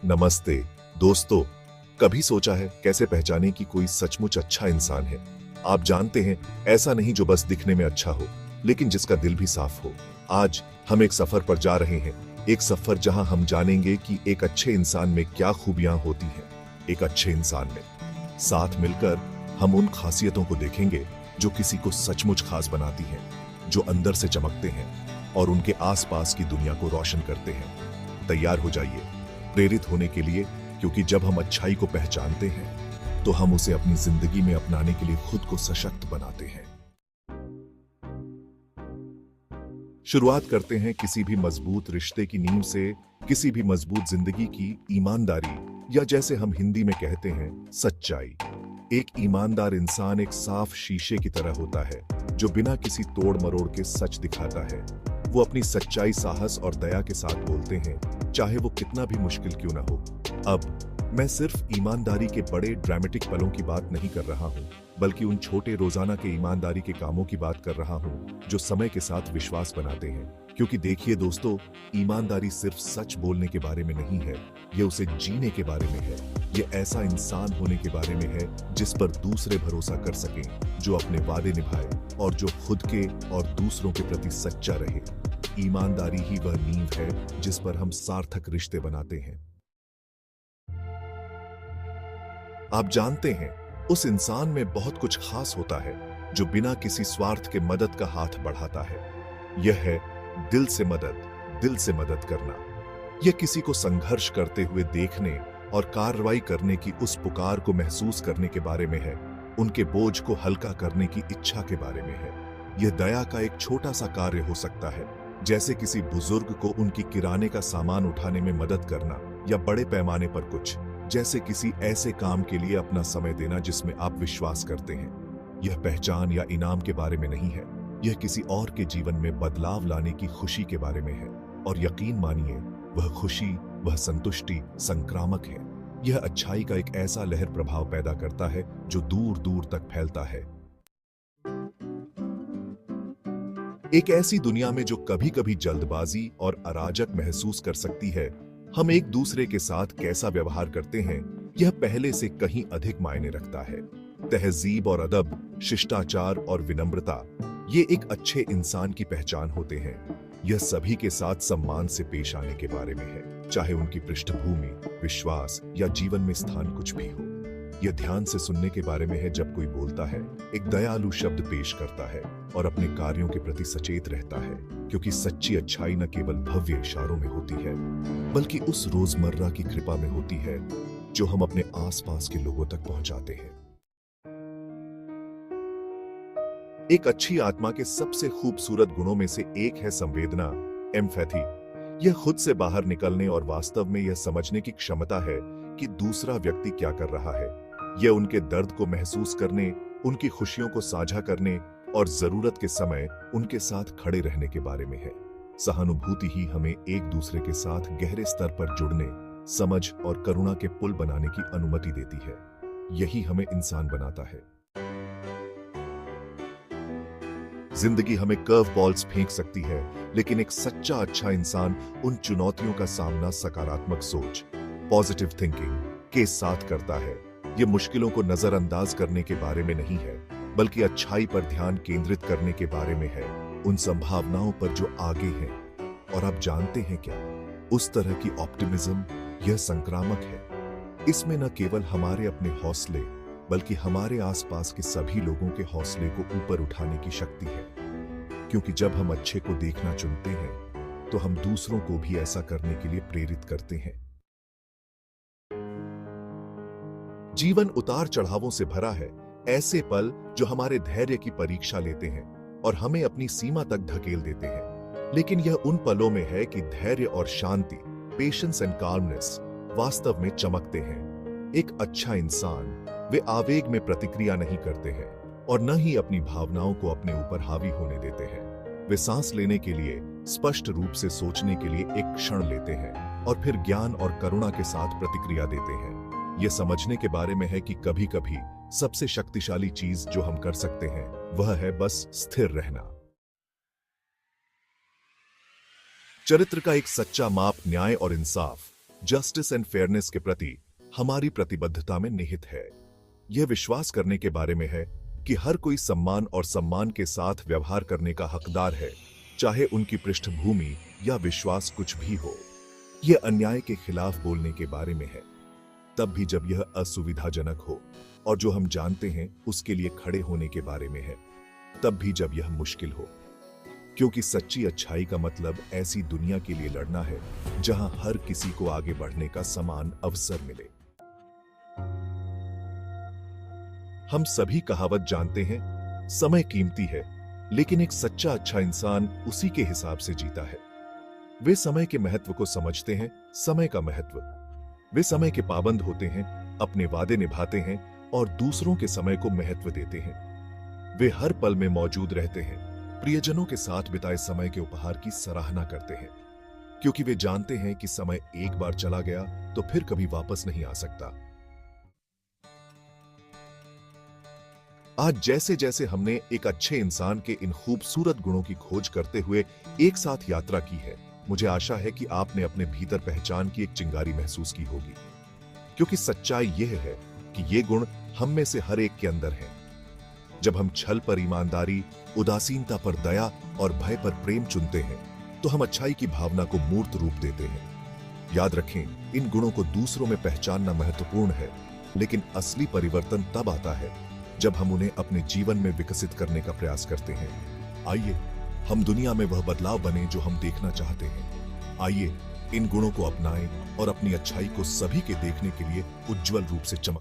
नमस्ते दोस्तों। कभी सोचा है कैसे पहचाने कि कोई सचमुच अच्छा इंसान है? आप जानते हैं, ऐसा नहीं जो बस दिखने में अच्छा हो, लेकिन जिसका दिल भी साफ हो। आज हम एक सफर पर जा रहे हैं, एक सफर जहां हम जानेंगे कि एक अच्छे इंसान में क्या खूबियां होती हैं। एक अच्छे इंसान में साथ मिलकर हम उन खासियतों को देखेंगे जो किसी को सचमुच खास बनाती हैं, जो अंदर से चमकते हैं और उनके आसपास की दुनिया को रोशन करते हैं। तैयार हो जाइए प्रेरित होने के लिए, क्योंकि जब हम अच्छाई को पहचानते हैं तो हम उसे अपनी जिंदगी में अपनाने के लिए खुद को सशक्त बनाते हैं। शुरुआत करते हैं किसी भी मजबूत रिश्ते की नींव से, किसी भी मजबूत जिंदगी की ईमानदारी, या जैसे हम हिंदी में कहते हैं, सच्चाई। एक ईमानदार इंसान एक साफ शीशे की तरह होता है, जो बिना किसी तोड़ मरोड़ के सच दिखाता है। वो अपनी सच्चाई साहस और दया के साथ बोलते हैं, चाहे वो कितना भी मुश्किल क्यों ना हो। अब मैं सिर्फ ईमानदारी के बड़े ड्रामेटिक पलों की बात नहीं कर रहा हूं, बल्कि उन छोटे रोजाना के ईमानदारी के कामों की बात कर रहा हूं जो समय के साथ विश्वास बनाते हैं। क्योंकि देखिए दोस्तों, ईमानदारी सिर्फ सच बोलने के बारे में नहीं है, ये उसे जीने के बारे में है। ये ऐसा इंसान होने के बारे में है जिस पर दूसरे भरोसा कर सकें, जो अपने वादे निभाए और जो खुद के और दूसरों के प्रति सच्चा रहे। ईमानदारी ही वह नींव है जिस पर हम सार्थक रिश्ते बनाते हैं। आप जानते हैं, उस इंसान में बहुत कुछ खास होता है जो बिना किसी स्वार्थ के मदद का हाथ बढ़ाता है। यह है दिल से मदद करना। यह किसी को संघर्ष करते हुए देखने और कार्रवाई करने की उस पुकार को महसूस करने के बारे में है, उनके बोझ को हल्का करने की इच्छा के बारे में है। यह दया का एक छोटा सा कार्य हो सकता है, जैसे किसी बुजुर्ग को उनकी किराने का सामान उठाने में मदद करना, या बड़े पैमाने पर कुछ, जैसे किसी ऐसे काम के लिए अपना समय देना जिसमें आप विश्वास करते हैं। यह पहचान या इनाम के बारे में नहीं है, यह किसी और के जीवन में बदलाव लाने की खुशी के बारे में है। और यकीन मानिए, वह खुशी, वह संतुष्टि संक्रामक है। यह अच्छाई का एक ऐसा लहर प्रभाव पैदा करता है जो दूर दूर तक फैलता है। एक ऐसी दुनिया में जो कभी कभी जल्दबाजी और अराजक महसूस कर सकती है, हम एक दूसरे के साथ कैसा व्यवहार करते हैं, यह पहले से कहीं अधिक मायने रखता है। तहजीब और अदब, शिष्टाचार और विनम्रता, ये एक अच्छे इंसान की पहचान होते हैं। यह सभी के साथ सम्मान से पेश आने के बारे में है, चाहे उनकी पृष्ठभूमि, विश्वास या जीवन में स्थान कुछ भी हो। यह ध्यान से सुनने के बारे में है, जब कोई बोलता है, एक दयालु शब्द पेश करता है और अपने कार्यों के प्रति सचेत रहता है। क्योंकि सच्ची अच्छाई न केवल भव्य इशारों में होती है, बल्कि उस रोजमर्रा की कृपा में होती है जो हम अपने आसपास के लोगों तक पहुंचाते हैं। एक अच्छी आत्मा के सबसे खूबसूरत गुणों में से एक है संवेदना, एम्पैथी। यह खुद से बाहर निकलने और वास्तव में यह समझने की क्षमता है कि दूसरा व्यक्ति क्या कर रहा है। यह उनके दर्द को महसूस करने, उनकी खुशियों को साझा करने और जरूरत के समय उनके साथ खड़े रहने के बारे में है। सहानुभूति ही हमें एक दूसरे के साथ गहरे स्तर पर जुड़ने, समझ और करुणा के पुल बनाने की अनुमति देती है। यही हमें इंसान बनाता है। जिंदगी हमें कर्व बॉल्स फेंक सकती है, लेकिन एक सच्चा अच्छा इंसान उन चुनौतियों का सामना सकारात्मक सोच, पॉजिटिव थिंकिंग के साथ करता है। यह मुश्किलों को नजरअंदाज करने के बारे में नहीं है, बल्कि अच्छाई पर ध्यान केंद्रित करने के बारे में है, उन संभावनाओं पर जो आगे हैं। और आप जानते हैं क्या, उस तरह की ऑप्टिमिज्म, यह संक्रामक है। इसमें न केवल हमारे अपने हौसले, बल्कि हमारे आसपास के सभी लोगों के हौसले को ऊपर उठाने की शक्ति है। क्योंकि जब हम अच्छे को देखना चुनते हैं, तो हम दूसरों को भी ऐसा करने के लिए प्रेरित करते हैं। जीवन उतार चढ़ावों से भरा है, ऐसे पल जो हमारे धैर्य की परीक्षा लेते हैं और हमें अपनी सीमा तक धकेल देते हैं। लेकिन यह उन पलों में है कि धैर्य और शांति, पेशेंस एंड काल्मनेस, वास्तव में चमकते हैं। एक अच्छा इंसान वे आवेग में प्रतिक्रिया नहीं करते हैं और न ही अपनी भावनाओं को अपने ऊपर हावी होने देते हैं। वे सांस लेने के लिए, स्पष्ट रूप से सोचने के लिए एक क्षण लेते हैं और फिर ज्ञान और करुणा के साथ प्रतिक्रिया देते हैं। यह समझने के बारे में है कि कभी कभी सबसे शक्तिशाली चीज जो हम कर सकते हैं, वह है बस स्थिर रहना। चरित्र का एक सच्चा माप न्याय और इंसाफ, जस्टिस एंड फेयरनेस के प्रति हमारी प्रतिबद्धता में निहित है। यह विश्वास करने के बारे में है कि हर कोई सम्मान और सम्मान के साथ व्यवहार करने का हकदार है, चाहे उनकी पृष्ठभूमि या विश्वास कुछ भी हो। यह अन्याय के खिलाफ बोलने के बारे में है, तब भी जब यह असुविधाजनक हो, और जो हम जानते हैं उसके लिए खड़े होने के बारे में है, तब भी जब यह मुश्किल हो। क्योंकि सच्ची अच्छाई का मतलब ऐसी दुनिया के लिए लड़ना है जहां हर किसी को आगे बढ़ने का समान अवसर मिले। हम सभी कहावत जानते हैं, समय कीमती है, लेकिन एक सच्चा अच्छा इंसान उसी के हिसाब से जीता है। वे समय के महत्व को समझते हैं, समय का महत्व। वे समय के पाबंद होते हैं, अपने वादे निभाते हैं और दूसरों के समय को महत्व देते हैं। वे हर पल में मौजूद रहते हैं, प्रियजनों के साथ बिताए समय के उपहार की सराहना करते हैं, क्योंकि वे जानते हैं कि समय एक बार चला गया तो फिर कभी वापस नहीं आ सकता। आज जैसे जैसे हमने एक अच्छे इंसान के इन खूबसूरत गुणों की खोज करते हुए एक साथ यात्रा की है, मुझे आशा है कि आपने अपने भीतर पहचान की एक चिंगारी महसूस की होगी। क्योंकि सच्चाई यह है कि ये गुण हम में से हर एक के अंदर है। जब हम छल पर ईमानदारी, उदासीनता पर दया और भय पर प्रेम चुनते हैं, तो हम अच्छाई की भावना को मूर्त रूप देते हैं। याद रखें, इन गुणों को दूसरों में पहचानना महत्वपूर्ण है, लेकिन असली परिवर्तन तब आता है जब हम उन्हें अपने जीवन में विकसित करने का प्रयास करते हैं। आइए हम दुनिया में वह बदलाव बने जो हम देखना चाहते हैं। आइए इन गुणों को अपनाएं और अपनी अच्छाई को सभी के देखने के लिए उज्जवल रूप से चमक